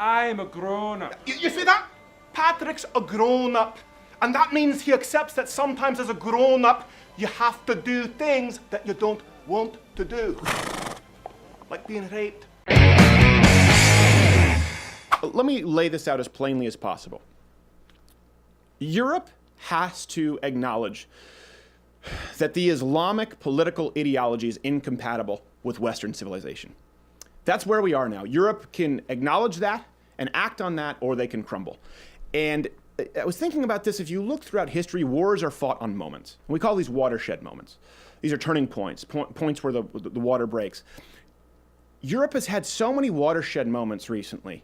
I'm a grown-up. You see that? Patrick's a grown-up. And that means he accepts that sometimes as a grown-up, you have to do things that you don't want to do. Like being raped. Let me lay this out as plainly as possible. Europe has to acknowledge that the Islamic political ideology is incompatible with Western civilization. That's where we are now. Europe can acknowledge that and act on that, or they can crumble. And I was thinking about this. If you look throughout history, wars are fought on moments. And we call these watershed moments. These are turning points, points where the water breaks. Europe has had so many watershed moments recently,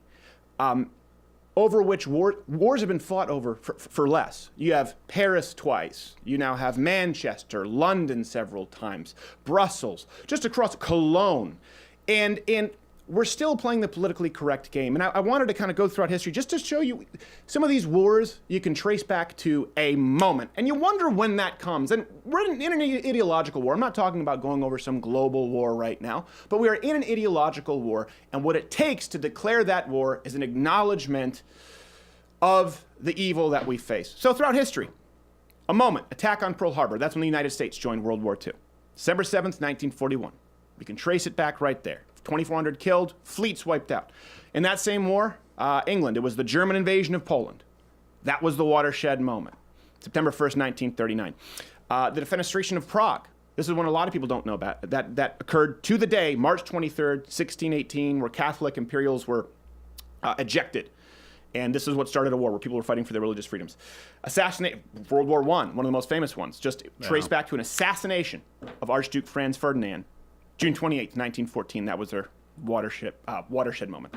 over which wars have been fought over for less. You have Paris twice. You now have Manchester, London several times, Brussels, just across Cologne. And we're still playing the politically correct game. And I wanted to kind of go throughout history just to show you some of these wars you can trace back to a moment. And you wonder when that comes. And we're in an ideological war. I'm not talking about going over some global war right now, but we are in an ideological war. And what it takes to declare that war is an acknowledgement of the evil that we face. So throughout history, a moment, attack on Pearl Harbor. That's when the United States joined World War II. December 7th, 1941. We can trace it back right there. 2,400 killed, fleets wiped out. In that same war, England, it was the German invasion of Poland. That was the watershed moment. September 1st, 1939. The defenestration of Prague. This is one a lot of people don't know about. That occurred to the day, March 23rd, 1618, where Catholic imperials were ejected. And this is what started a war where people were fighting for their religious freedoms. World War I, one of the most famous ones, just traced back to an assassination of Archduke Franz Ferdinand. June 28th, 1914, that was their watershed moment.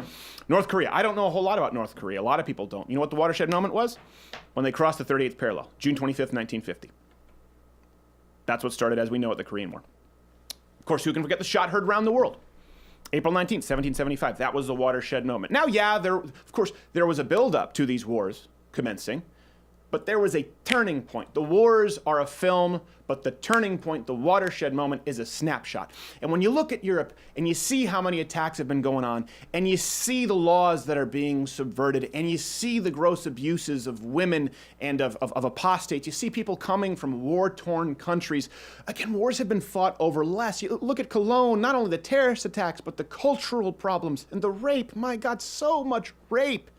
North Korea, I don't know a whole lot about North Korea. A lot of people don't. You know what the watershed moment was? When they crossed the 38th parallel, June 25th, 1950. That's what started, as we know it, the Korean War. Of course, who can forget the shot heard around the world? April 19th, 1775, that was the watershed moment. Now, yeah, of course, there was a build-up to these wars commencing, but there was a turning point. The wars are a film, but the turning point, the watershed moment, is a snapshot. And when you look at Europe and you see how many attacks have been going on, and you see the laws that are being subverted, and you see the gross abuses of women and of apostates, you see people coming from war-torn countries. Again, wars have been fought over less. You look at Cologne, not only the terrorist attacks, but the cultural problems and the rape. My God, so much rape.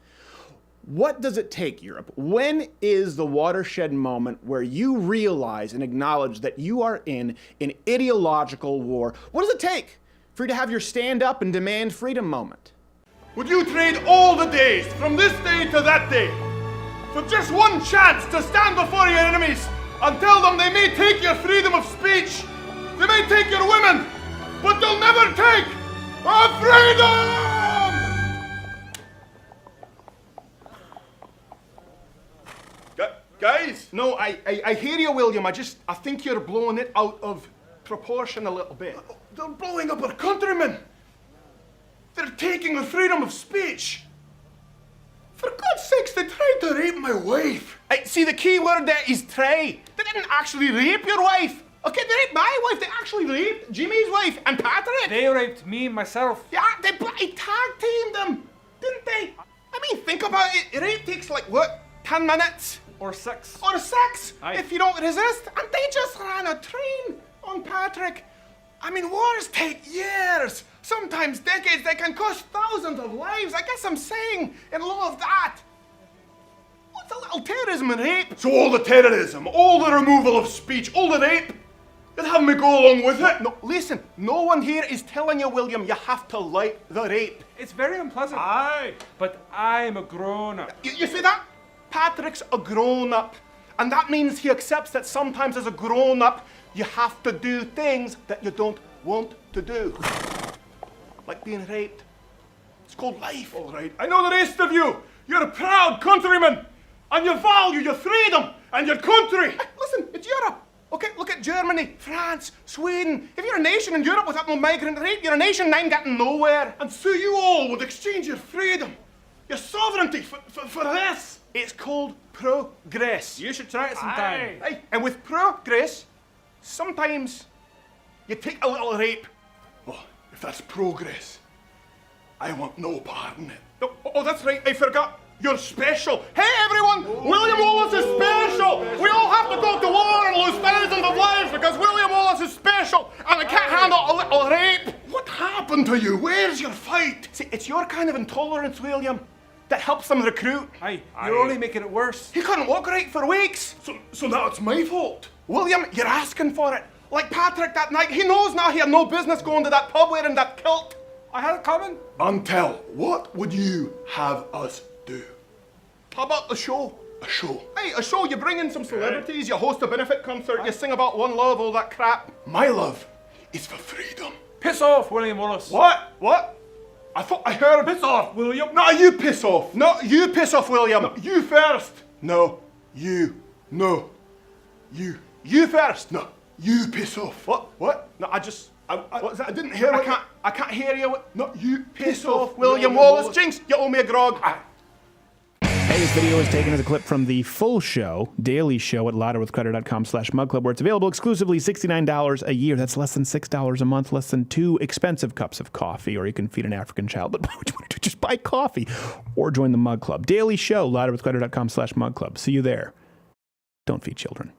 What does it take, Europe? When is the watershed moment where you realize and acknowledge that you are in an ideological war? What does it take for you to have your stand up and demand freedom moment? Would you trade all the days from this day to that day for just one chance to stand before your enemies and tell them they may take your freedom of speech, they may take your women, but they'll never take our freedom? Guys, no, I hear you, William. I think you're blowing it out of proportion a little bit. They're blowing up our countrymen. They're taking the freedom of speech. For God's sakes, they tried to rape my wife. See, the key word there is try. They didn't actually rape your wife. Okay, they raped my wife. They actually raped Jimmy's wife and Patrick. They raped me myself. Yeah, they bloody tag teamed them, didn't they? I mean, think about it. Rape takes like, what, 10 minutes? Or 6. Or 6, Aye. if you don't resist. And they just ran a train on Patrick. I mean, wars take years, sometimes decades. They can cost thousands of lives. I guess I'm saying, in lieu of that, what's a little terrorism and rape? So all the terrorism, all the removal of speech, all the rape, you'd have me go along with it? No, listen, no one here is telling you, William, you have to like the rape. It's very unpleasant. Aye. But I'm a grown-up. You see that? Patrick's a grown-up. And that means he accepts that sometimes as a grown-up, you have to do things that you don't want to do. Like being raped. It's called life. All right, I know the rest of you. You're proud countrymen. And you value your freedom and your country. Hey, listen, it's Europe. Okay, look at Germany, France, Sweden. If you're a nation in Europe without no migrant rape, you're a nation that ain't getting nowhere. And so you all would exchange your freedom, your sovereignty for this. It's called progress. You should try it sometime. Hey, and with progress, sometimes you take a little rape. Oh, if that's progress, I want no part in it. Oh, that's right, I forgot. You're special. Hey, everyone! William Wallace is special! We all have to go to war and lose thousands of lives because William Wallace is special and I can't handle a little rape. What happened to you? Where's your fight? See, it's your kind of intolerance, William, that helps them recruit. Aye, you're only making it worse. He couldn't walk right for weeks. So now it's my fault. William, you're asking for it. Like Patrick that night, he knows now he had no business going to that pub wearing that kilt. I had it coming. Until, what would you have us do? How about the show? A show? Hey, a show. You bring in some celebrities, you host a benefit concert, you sing about one love, all that crap. My love is for freedom. Piss off, William Wallace. What? What? I thought I heard. Piss off, William. No, you piss off. No, you piss off, William. No, you first. No, you. No, you. You first. No, you piss off. What? What? No, what's that? I didn't hear. I can't hear you. No, you piss off, William Wallace. Jinx, you owe me a grog. Hey, this video is taken as a clip from the full show, daily show at louderwithcrowder.com/mugclub, where it's available exclusively $69 a year. That's less than $6 a month, less than 2 expensive cups of coffee, or you can feed an African child. But what would you want to do? Just buy coffee or join the Mug Club. Daily show, louderwithcrowder.com/mugclub. See you there. Don't feed children.